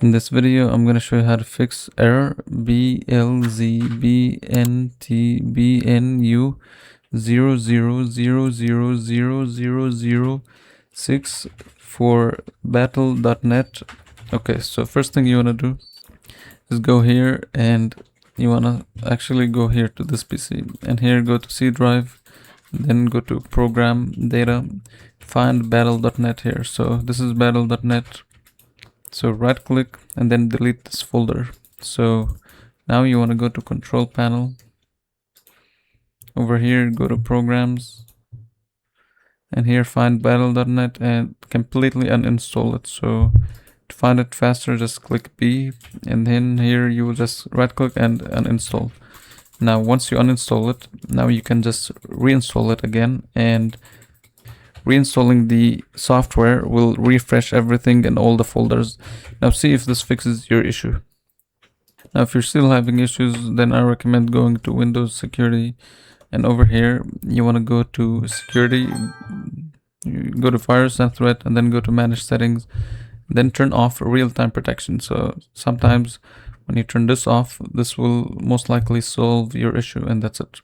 In this video, I'm going to show you how to fix error BLZBNTBNU00000006 for battle.net. Okay, so first thing you want to do is go here, and you want to actually go here to this PC, and here go to C drive, then go to program data, find battle.net here. So this is battle.net. So right click and then delete this folder. So now you want to go to control panel. Over here, go to programs, and here find battle.net and completely uninstall it. So to find it faster, just click B, and then here you will just right click and uninstall. Now once you uninstall it, now you can just reinstall it again, and reinstalling the software will refresh everything in all the folders. Now see if this fixes your issue. Now if you're still having issues, then I recommend going to Windows Security, and over here you want to go to Security, you go to Virus and Threat, and then go to Manage Settings, then turn off real-time protection. So sometimes when you turn this off, this will most likely solve your issue, and that's it.